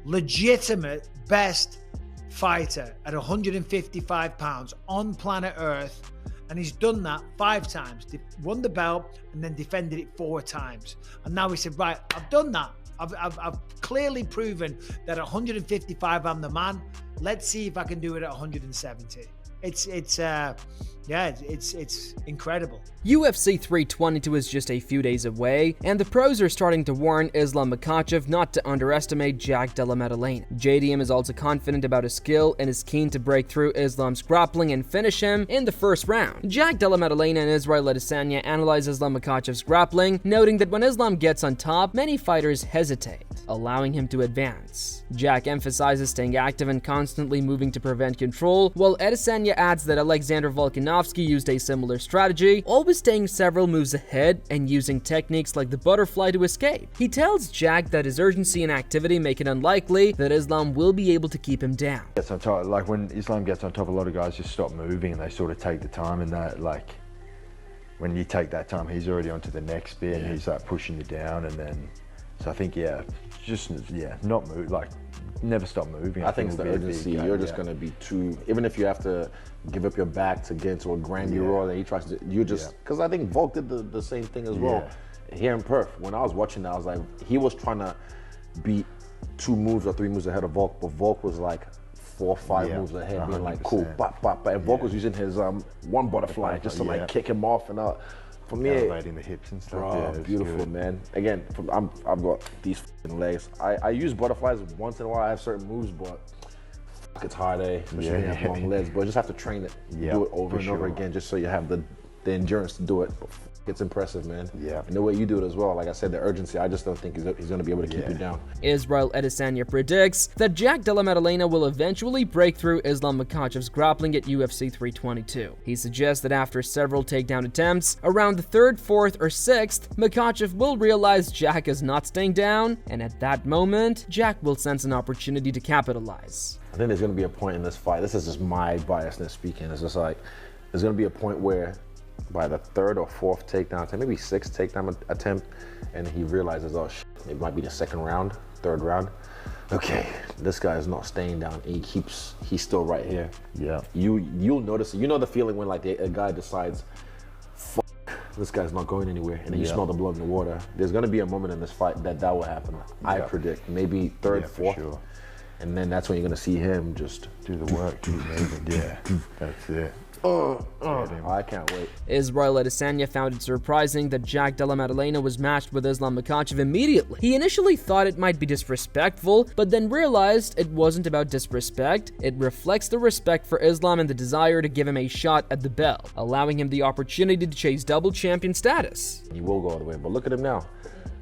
legitimate best fighter at 155 pounds on planet Earth. And he's done that 5 times, won the belt and then defended it 4 times. And now he said, right, I've done that. I've clearly proven that at 155 I'm the man. Let's see if I can do it at 170. It's incredible. UFC 322 is just a few days away, and the pros are starting to warn Islam Makhachev not to underestimate Jack Della Maddalena. JDM is also confident about his skill and is keen to break through Islam's grappling and finish him in the first round. Jack Della Maddalena and Israel Adesanya analyze Islam Makhachev's grappling, noting that when Islam gets on top, many fighters hesitate, allowing him to advance. Jack emphasizes staying active and constantly moving to prevent control, while Adesanya adds that Alexander Volkanovski used a similar strategy, always staying several moves ahead and using techniques like the butterfly to escape. He tells Jack that his urgency and activity make it unlikely that Islam will be able to keep him down. Gets on top, like when Islam gets on top, a lot of guys just stop moving and they sort of take the time, and that, like, when you take that time, he's already onto the next bit and he's like pushing you down, and then, so I think, not move, like, never stop moving. I think it's the urgency. You're just going to be too, even if you have to give up your back to get into a grandy roar that he tries to, you just, because I think Volk did the same thing as well. Here in Perth, when I was watching that, I was like, he was trying to beat 2 moves or 3 moves ahead of Volk, but Volk was like 4 or 5 moves ahead, being like, cool, bop, bop, bop. And Volk was using his one butterfly just to like kick him off and out. For me, elevating the hips and stuff. Bro, beautiful, man. Again, I've got these legs. I use butterflies once in a while. I have certain moves, but it's hard, especially when you have long legs. But you just have to train it, do it over and over again, just so you have the endurance to do it. But it's impressive, man. Yeah. And the way you do it as well. Like I said, the urgency. I just don't think he's going to be able to keep you down. Israel Adesanya predicts that Jack Della Maddalena will eventually break through Islam Makhachev's grappling at UFC 322. He suggests that after several takedown attempts, around the 3rd, 4th, or 6th, Makhachev will realize Jack is not staying down, and at that moment, Jack will sense an opportunity to capitalize. I think there's going to be a point in this fight. This is just my biasness speaking. It's just like, there's going to be a point where by the 3rd or 4th takedown attempt, maybe 6th takedown attempt, and he realizes, oh shit, it might be the 2nd round, 3rd round. Okay, this guy is not staying down. He's still right here. Yeah. You'll notice it. You know the feeling when like a guy decides, fuck, this guy's not going anywhere, and then you smell the blood in the water. There's gonna be a moment in this fight that will happen. I predict maybe 3rd, 4th. Sure. And then that's when you're gonna see him just do the work, keep moving. That's it. I can't wait. Israel Adesanya found it surprising that Jack Della Maddalena was matched with Islam Makhachev immediately. He initially thought it might be disrespectful, but then realized it wasn't about disrespect. It reflects the respect for Islam and the desire to give him a shot at the belt, allowing him the opportunity to chase double champion status. He will go all the way, but look at him now.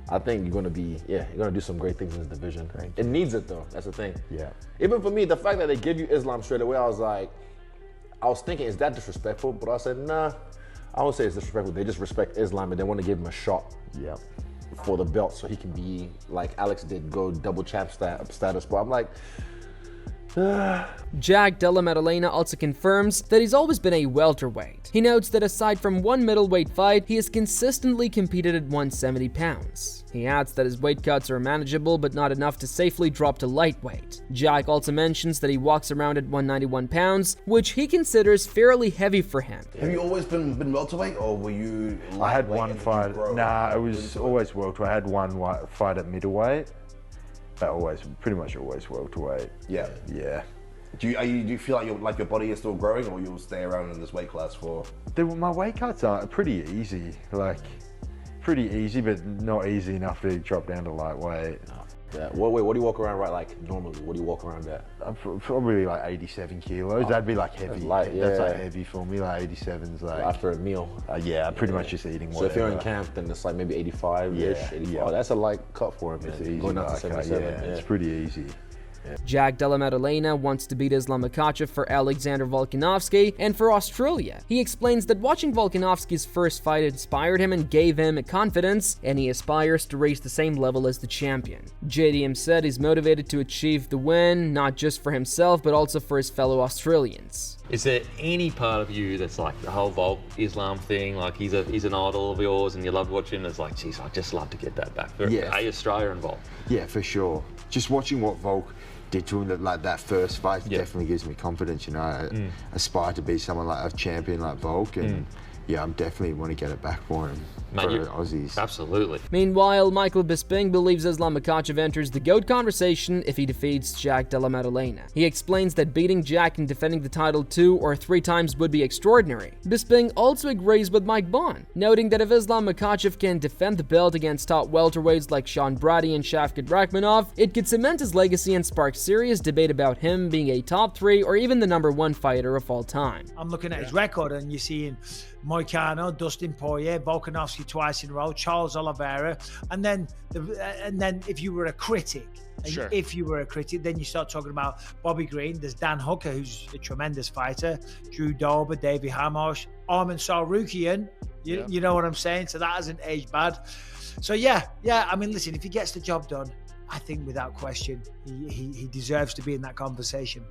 I think you're gonna be, you're gonna do some great things in this division. It needs it though, that's the thing. Yeah. Even for me, the fact that they give you Islam straight away, I was thinking, is that disrespectful? But I said, nah, I won't say it's disrespectful. They just respect Islam and they want to give him a shot for the belt so he can be, like Alex did, go double champ status. But I'm like, Jack Della Maddalena also confirms that he's always been a welterweight. He notes that aside from one middleweight fight, he has consistently competed at 170 pounds. He adds that his weight cuts are manageable but not enough to safely drop to lightweight. Jack also mentions that he walks around at 191 pounds, which he considers fairly heavy for him. Have you always been welterweight, or were you I had one fight, nah, it was always welterweight. I had one fight at middleweight, but pretty much always welterweight. Yeah. Do you feel like your body is still growing, or you'll stay around in this weight class for? My weight cuts are pretty easy, pretty easy, but not easy enough to drop down to lightweight. Yeah. What do you walk around like normally? What do you walk around at? Probably like 87 kilos. That'd be like heavy. That's light, That's like heavy for me. Like 87's like after a meal. Pretty much just eating whatever. So if you're in camp, then it's like maybe 85-ish. 85. Oh, that's a light cut for him. It's easy. Going up to 77. It's pretty easy. Jack Della Maddalena wants to beat Islam Makhachev for Alexander Volkanovski and for Australia. He explains that watching Volkanovski's first fight inspired him and gave him confidence, and he aspires to reach the same level as the champion. JDM said he's motivated to achieve the win, not just for himself, but also for his fellow Australians. Is there any part of you that's like the whole Volk Islam thing, like he's an idol of yours and you love watching, it's like, geez, I'd just love to get that back. Are Australia involved? Yeah, for sure. just watching what Volk did to him, that first fight, definitely gives me confidence. You know, I aspire to be someone like a champion like Volk, and yeah, I'm definitely want to get it back for him. Mate, for Aussies. Absolutely. Meanwhile, Michael Bisping believes Islam Makhachev enters the GOAT conversation if he defeats Jack Della Maddalena. He explains that beating Jack and defending the title 2 or 3 times would be extraordinary. Bisping also agrees with Mike Bond, noting that if Islam Makhachev can defend the belt against top welterweights like Sean Brady and Shavkat Rakhmonov, it could cement his legacy and spark serious debate about him being a top 3 or even the #1 fighter of all time. I'm looking at his record, and you're seeing Moicano, Dustin Poirier, Volkanovski twice in a row, Charles Oliveira, and then if you were a critic, then you start talking about Bobby Green. There's Dan Hooker, who's a tremendous fighter, Drew Dober, Davey Hamosh, Arman Sarukian. You know what I'm saying? So that hasn't aged bad. So yeah. I mean, listen, if he gets the job done, I think without question, he deserves to be in that conversation.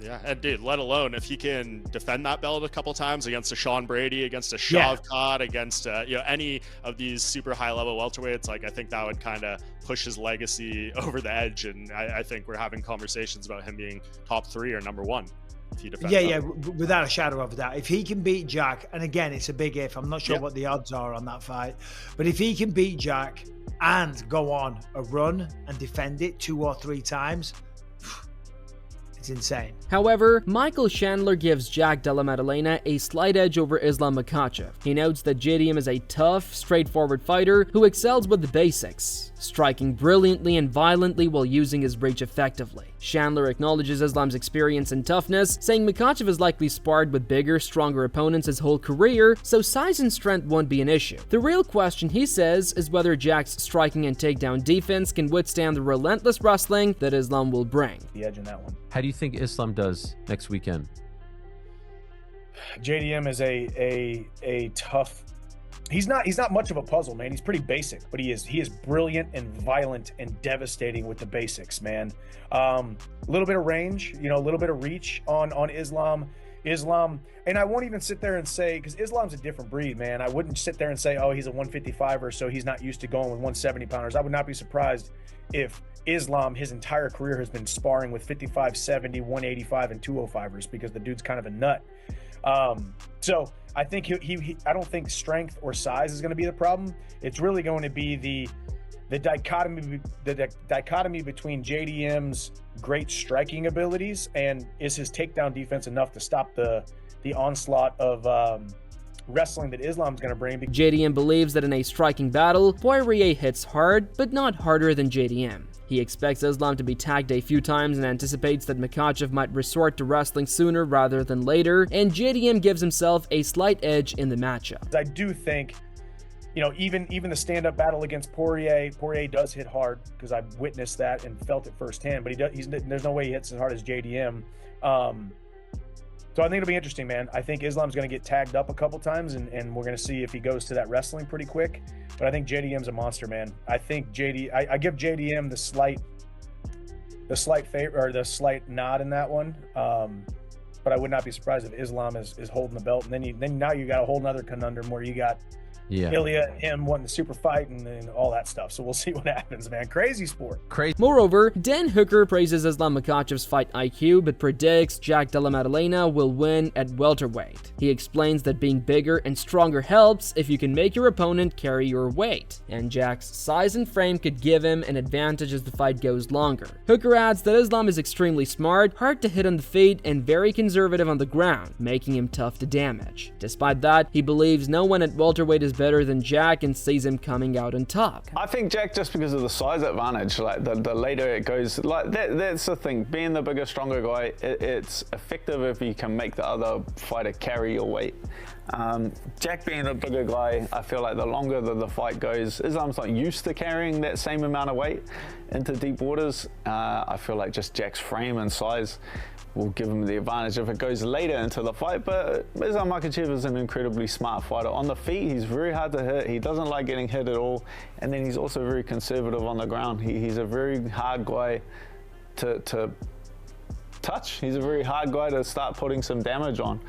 Yeah, and dude, let alone if he can defend that belt a couple times against a Sean Brady, against a Shavkat, against any of these super high-level welterweights, like I think that would kind of push his legacy over the edge, and I think we're having conversations about him being top 3 or #1 if he defends. Without a shadow of a doubt. If he can beat Jack, and again, it's a big if. I'm not sure what the odds are on that fight, but if he can beat Jack and go on a run and defend it 2 or 3 times. It's insane. However, Michael Chandler gives Jack Della Maddalena a slight edge over Islam Makhachev. He notes that JDM is a tough, straightforward fighter who excels with the basics, striking brilliantly and violently while using his reach effectively. Chandler acknowledges Islam's experience and toughness, saying Makhachev has likely sparred with bigger, stronger opponents his whole career, so size and strength won't be an issue. The real question, he says, is whether Jack's striking and takedown defense can withstand the relentless wrestling that Islam will bring. The edge in that one. How do you think Islam does next weekend? JDM is a tough. He's not much of a puzzle, man. He's pretty basic, but he is brilliant and violent and devastating with the basics, man. A little bit of range, a little bit of reach on Islam, and I won't even sit there and say, because Islam's a different breed, man. I wouldn't sit there and say, oh, he's a 155er, so he's not used to going with 170 pounders. I would not be surprised if Islam, his entire career, has been sparring with 55, 70, 185, and 205ers, because the dude's kind of a nut. So I think I don't think strength or size is going to be the problem. It's really going to be the dichotomy between JDM's great striking abilities and is his takedown defense enough to stop the onslaught of wrestling that Islam's going to bring. JDM believes that in a striking battle, Poirier hits hard, but not harder than JDM. He expects Islam to be tagged a few times and anticipates that Makhachev might resort to wrestling sooner rather than later, and JDM gives himself a slight edge in the matchup. I do think, even the stand-up battle against Poirier does hit hard, because I've witnessed that and felt it firsthand, but there's no way he hits as hard as JDM. So I think it'll be interesting, man. I think Islam's going to get tagged up a couple times, and we're going to see if he goes to that wrestling pretty quick. But I think JDM's a monster, man. I think I give JDM the slight favor, or the slight nod in that one. But I would not be surprised if Islam is holding the belt, and then now you got a whole nother conundrum where you got Ilya, him wanting the super fight and all that stuff. So we'll see what happens, man. Crazy sport. Moreover, Dan Hooker praises Islam Makhachev's fight IQ, but predicts Jack Della Maddalena will win at welterweight. He explains that being bigger and stronger helps if you can make your opponent carry your weight, and Jack's size and frame could give him an advantage as the fight goes longer. Hooker adds that Islam is extremely smart, hard to hit on the feet, and very conservative on the ground, making him tough to damage. Despite that, he believes no one at welterweight is better than Jack and sees him coming out on top. I think Jack, just because of the size advantage, like the later it goes, like that's the thing. Being the bigger, stronger guy, it's effective if you can make the other fighter carry your weight. Jack being the bigger guy, I feel like the longer the fight goes, Islam's not used to carrying that same amount of weight into deep waters. I feel like just Jack's frame and size will give him the advantage if it goes later into the fight. But Islam Makhachev is an incredibly smart fighter. On the feet, he's very hard to hit. He doesn't like getting hit at all. And then he's also very conservative on the ground. He's a very hard guy to touch. He's a very hard guy to start putting some damage on.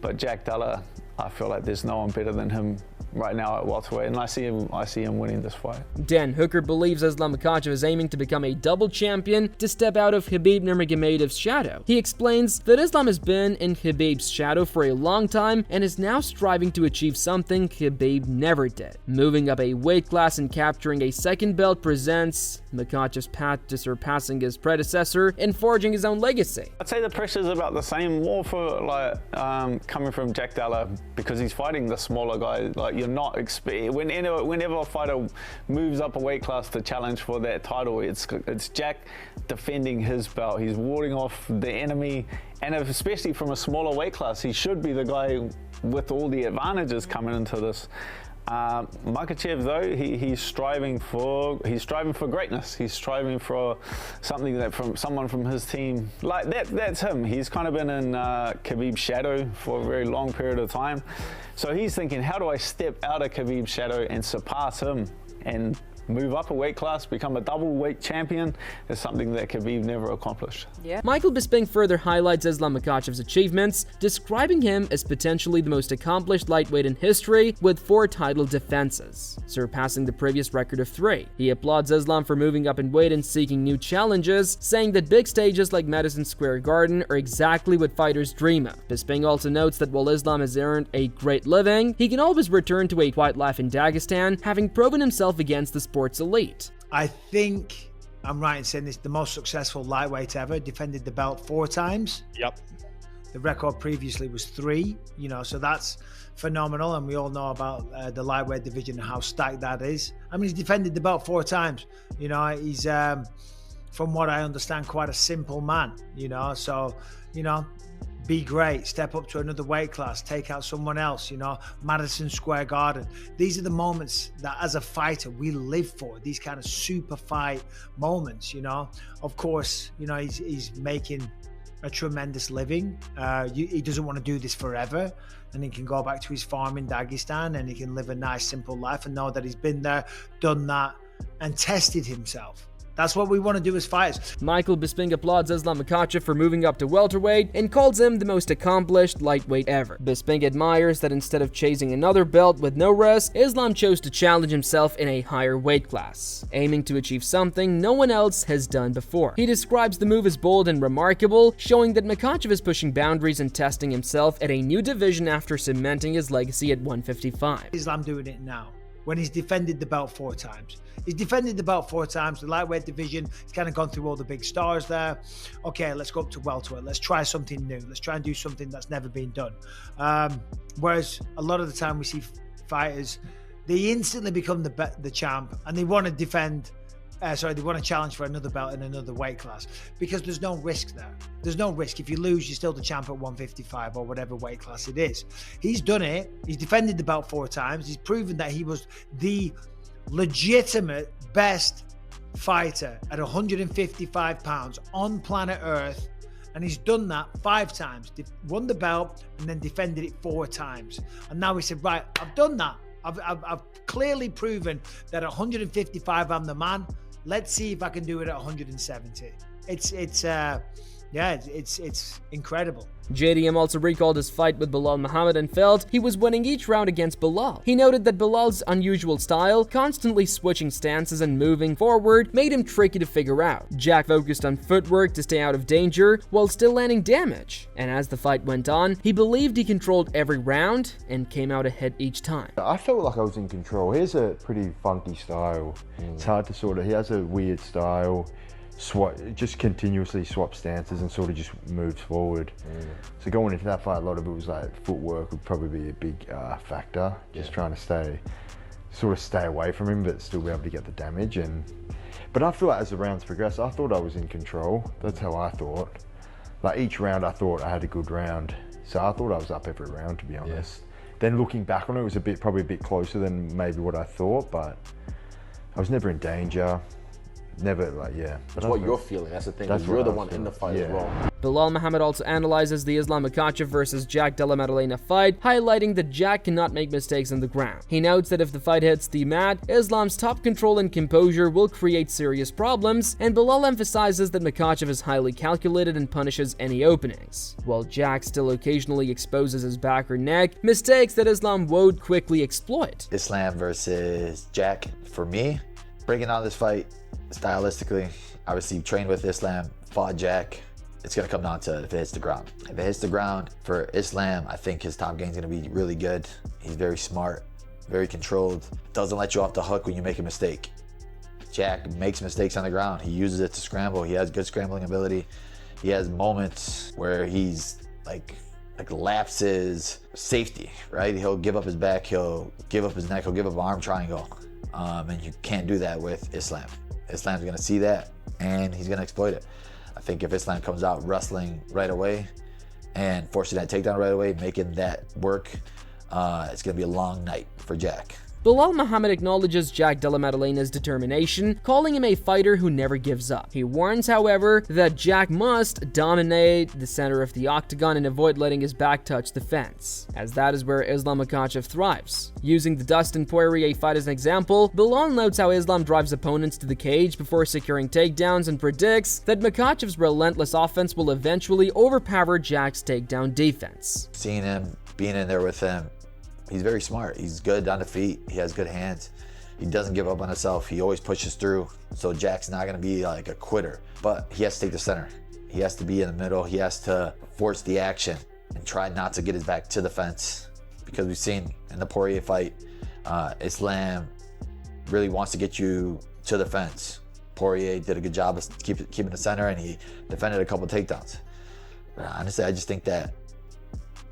But Jack Della, I feel like there's no one better than him right now at welterweight, and I see him winning this fight. Dan Hooker believes Islam Makhachev is aiming to become a double champion to step out of Khabib Nurmagomedov's shadow. He explains that Islam has been in Khabib's shadow for a long time and is now striving to achieve something Khabib never did. Moving up a weight class and capturing a second belt presents Makhachev's path to surpassing his predecessor and forging his own legacy. I'd say the pressure's about the same, more for coming from Jack Della, because he's fighting the smaller guy. Like, you're not whenever a fighter moves up a weight class to challenge for that title, it's Jack defending his belt. He's warding off the enemy, and especially from a smaller weight class, he should be the guy with all the advantages coming into this. Makhachev, though, he's striving for greatness. He's striving for something that from someone from his team, like that's him. He's kind of been in Khabib's shadow for a very long period of time. So he's thinking, how do I step out of Khabib's shadow and surpass him and move up a weight class, become a double weight champion, is something that Khabib never accomplished. Yeah. Michael Bisping further highlights Islam Makhachev's achievements, describing him as potentially the most accomplished lightweight in history with 4 title defenses, surpassing the previous record of 3. He applauds Islam for moving up in weight and seeking new challenges, saying that big stages like Madison Square Garden are exactly what fighters dream of. Bisping also notes that while Islam has earned a great living, he can always return to a quiet life in Dagestan, having proven himself against the sport's elite. I think I'm right in saying this, the most successful lightweight ever, defended the belt 4 times. Yep. The record previously was 3, so that's phenomenal, and we all know about the lightweight division and how stacked that is. I mean, he's defended the belt 4 times. He's from what I understand, quite a simple man, so be great, step up to another weight class, take out someone else, Madison Square Garden. These are the moments that as a fighter we live for, these kind of super fight moments. Of course, he's making a tremendous living. He doesn't want to do this forever, and he can go back to his farm in Dagestan and he can live a nice simple life and know that he's been there, done that, and tested himself. That's what we want to do as fighters. Michael Bisping applauds Islam Makhachev for moving up to welterweight and calls him the most accomplished lightweight ever. Bisping admires that instead of chasing another belt with no risk, Islam chose to challenge himself in a higher weight class, aiming to achieve something no one else has done before. He describes the move as bold and remarkable, showing that Makhachev is pushing boundaries and testing himself at a new division after cementing his legacy at 155. Islam doing it now, when he's defended the belt 4 times. He's defended the belt 4 times, the lightweight division. He's kind of gone through all the big stars there. Okay, let's go up to welterweight. Let's try something new. Let's try and do something that's never been done. Whereas a lot of the time we see fighters, they instantly become the champ and they want to defend, they want to challenge for another belt in another weight class because there's no risk there. There's no risk. If you lose, you're still the champ at 155 or whatever weight class it is. He's done it. He's defended the belt 4 times. He's proven that he was the legitimate best fighter at 155 pounds on planet Earth, and he's done that 5 times, won the belt and then defended it 4 times. And now he said, right, I've done that. I've clearly proven that at 155 I'm the man. Let's see if I can do it at 170. It's incredible. JDM also recalled his fight with Belal Muhammad and felt he was winning each round against Belal. He noted that Belal's unusual style, constantly switching stances and moving forward, made him tricky to figure out. Jack focused on footwork to stay out of danger while still landing damage. And as the fight went on, he believed he controlled every round and came out ahead each time. I felt like I was in control. He has a pretty funky style. It's hard to he has a weird style. Just continuously swap stances and sort of just moves forward. So going into that fight, a lot of it was like footwork would probably be a big factor. Just trying to stay away from him, but still be able to get the damage. But I feel like as the rounds progressed, I thought I was in control. That's how I thought. Like each round, I thought I had a good round. So I thought I was up every round, to be honest. Then looking back on it, it was probably a bit closer than maybe what I thought, but I was never in danger. never like, yeah. That's what you're feeling. That's the thing. That's You're what the I one feel. in the fight as Yeah. well. Bilal Muhammad also analyzes the Islam Makhachev versus Jack Della Maddalena fight, highlighting that Jack cannot make mistakes on the ground. He notes that if the fight hits the mat, Islam's top control and composure will create serious problems, and Bilal emphasizes that Makhachev is highly calculated and punishes any openings, while Jack still occasionally exposes his back or neck, mistakes that Islam would quickly exploit. Islam versus Jack, for me, breaking down this fight stylistically, obviously trained with Islam, fought Jack. It's going to come down to if it hits the ground. If it hits the ground for Islam, I think his top game is going to be really good. He's very smart, very controlled, doesn't let you off the hook when you make a mistake. Jack makes mistakes on the ground. He uses it to scramble. He has good scrambling ability. He has moments where he's like lapses safety, right? He'll give up his back, he'll give up his neck, he'll give up an arm triangle. And you can't do that with Islam. Islam's going to see that and he's going to exploit it. I think if Islam comes out wrestling right away and forcing that takedown right away, making that work, it's going to be a long night for Jack. Bilal Muhammad acknowledges Jack Della Maddalena's determination, calling him a fighter who never gives up. He warns, however, that Jack must dominate the center of the octagon and avoid letting his back touch the fence, as that is where Islam Makhachev thrives. Using the Dustin Poirier fight as an example, Bilal notes how Islam drives opponents to the cage before securing takedowns and predicts that Makhachev's relentless offense will eventually overpower Jack's takedown defense. Seeing him, being in there with him, he's very smart. He's good on the feet. He has good hands. He doesn't give up on himself. He always pushes through. So Jack's not going to be like a quitter, but he has to take the center. He has to be in the middle. He has to force the action and try not to get his back to the fence, because we've seen in the Poirier fight, Islam really wants to get you to the fence. Poirier did a good job of keeping the center, and he defended a couple takedowns. But honestly, I just think that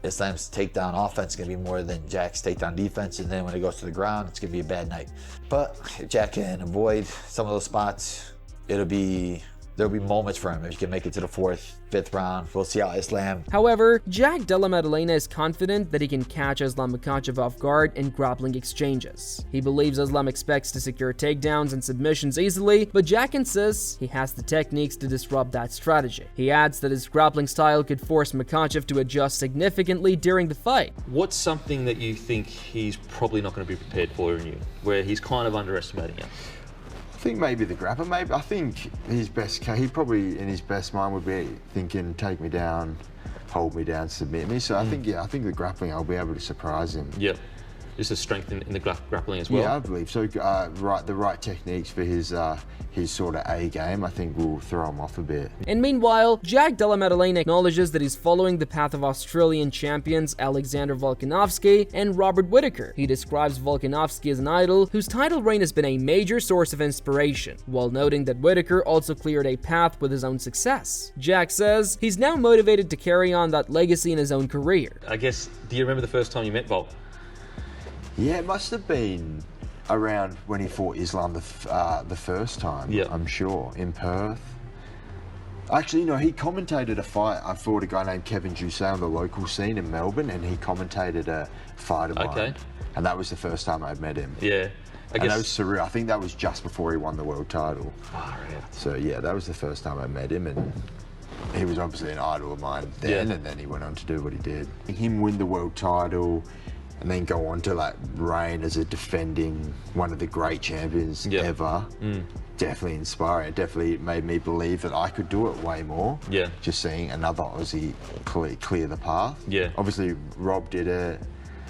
Islam's takedown offense is going to be more than Jack's takedown defense, and then when it goes to the ground, it's going to be a bad night. But if Jack can avoid some of those spots, there'll be moments for him. If he can make it to the 4th, 5th round, we'll see how Islam. However, Jack Della Maddalena is confident that he can catch Islam Makhachev off guard in grappling exchanges. He believes Islam expects to secure takedowns and submissions easily, but Jack insists he has the techniques to disrupt that strategy. He adds that his grappling style could force Makhachev to adjust significantly during the fight. What's something that you think he's probably not going to be prepared for in you, where he's kind of underestimating you? I think maybe the grappler. Maybe I think his best. He probably in his best mind would be thinking, take me down, hold me down, submit me. So I think I think the grappling, I'll be able to surprise him. Yep. Just a strength in the grappling as well. Yeah, I believe so. The right techniques for his sort of A game, I think, will throw him off a bit. And meanwhile, Jack Della Maddalena acknowledges that he's following the path of Australian champions Alexander Volkanovski and Robert Whittaker. He describes Volkanovski as an idol whose title reign has been a major source of inspiration, while noting that Whittaker also cleared a path with his own success. Jack says he's now motivated to carry on that legacy in his own career. I guess, do you remember the first time you met Volk? Yeah, it must have been around when he fought Islam the first time. Yeah, I'm sure, in Perth. Actually, no, he commentated a fight. I fought a guy named Kevin Jousset on the local scene in Melbourne, and he commentated a fight of mine. And that was the first time I'd met him. Yeah. And that was surreal. I think that was just before he won the world title. Oh, yeah. So yeah, that was the first time I met him, and he was obviously an idol of mine then, and then he went on to do what he did. Him win the world title, and then go on to like reign as a defending one of the great champions ever. Definitely inspiring. It definitely made me believe that I could do it way more. Yeah. Just seeing another Aussie clear the path. Yeah. Obviously Rob did it,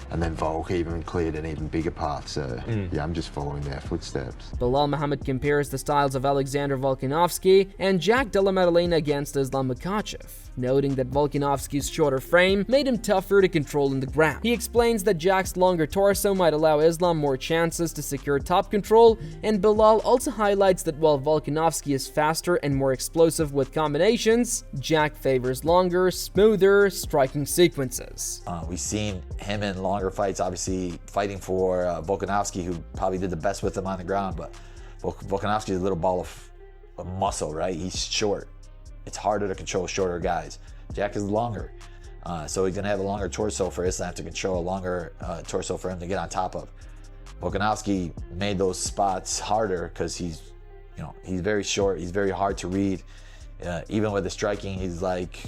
and then Volk even cleared an even bigger path. So yeah, I'm just following their footsteps. Bilal Muhammad compares the styles of Alexander Volkanovski and Jack Della Maddalena against Islam Makhachev, noting that Volkanovski's shorter frame made him tougher to control in the ground. He explains that Jack's longer torso might allow Islam more chances to secure top control, and Bilal also highlights that while Volkanovski is faster and more explosive with combinations, Jack favors longer, smoother striking sequences. We've seen him in longer fights, obviously fighting for Volkanovski, who probably did the best with him on the ground, but Volkanovski is a little ball of muscle, right? He's short. It's harder to control shorter guys. Jack is longer, so he's gonna have a longer torso for Islam to control, a longer torso for him to get on top of. Volkanovski made those spots harder because he's You know, he's very short. He's very hard to read. Even with the striking, he's like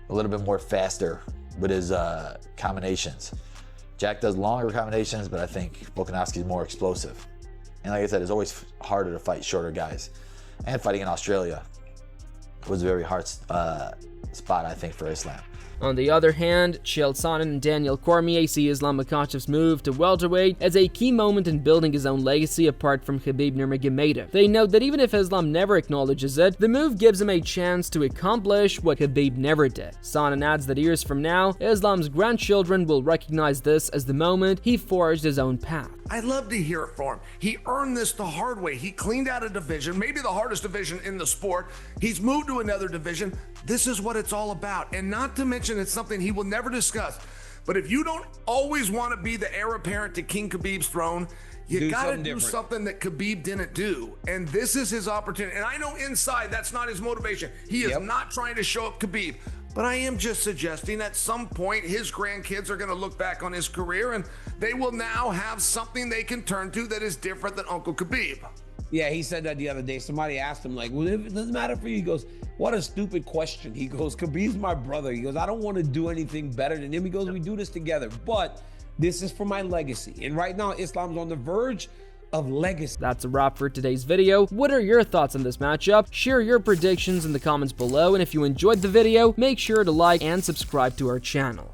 a little bit more faster with his combinations. Jack does longer combinations, but I think Volkanovski is more explosive. And like I said, it's always harder to fight shorter guys. And fighting in Australia was a very hard spot, I think, for Islam. On the other hand, Chael Sonnen and Daniel Cormier see Islam Makhachev's move to welterweight as a key moment in building his own legacy apart from Khabib Nurmagomedov. They note that even if Islam never acknowledges it, the move gives him a chance to accomplish what Khabib never did. Sonnen adds that years from now, Islam's grandchildren will recognize this as the moment he forged his own path. I'd love to hear it for him. He earned this the hard way. He cleaned out a division, maybe the hardest division in the sport. He's moved to another division. This is what it's all about. And not to mention, it's something he will never discuss. But if you don't always want to be the heir apparent to King Khabib's throne, you gotta do something that Khabib didn't do. And this is his opportunity. And I know inside that's not his motivation. He is not trying to show up Khabib. But I am just suggesting at some point his grandkids are going to look back on his career and they will now have something they can turn to that is different than Uncle Khabib. Yeah, he said that the other day. Somebody asked him, like, well, if it doesn't matter for you, he goes, what a stupid question. He goes, Khabib's my brother. He goes, I don't want to do anything better than him. He goes, we do this together, but this is for my legacy. And right now, Islam's on the verge of legacy. That's a wrap for today's video. What are your thoughts on this matchup? Share your predictions in the comments below, and if you enjoyed the video, make sure to like and subscribe to our channel.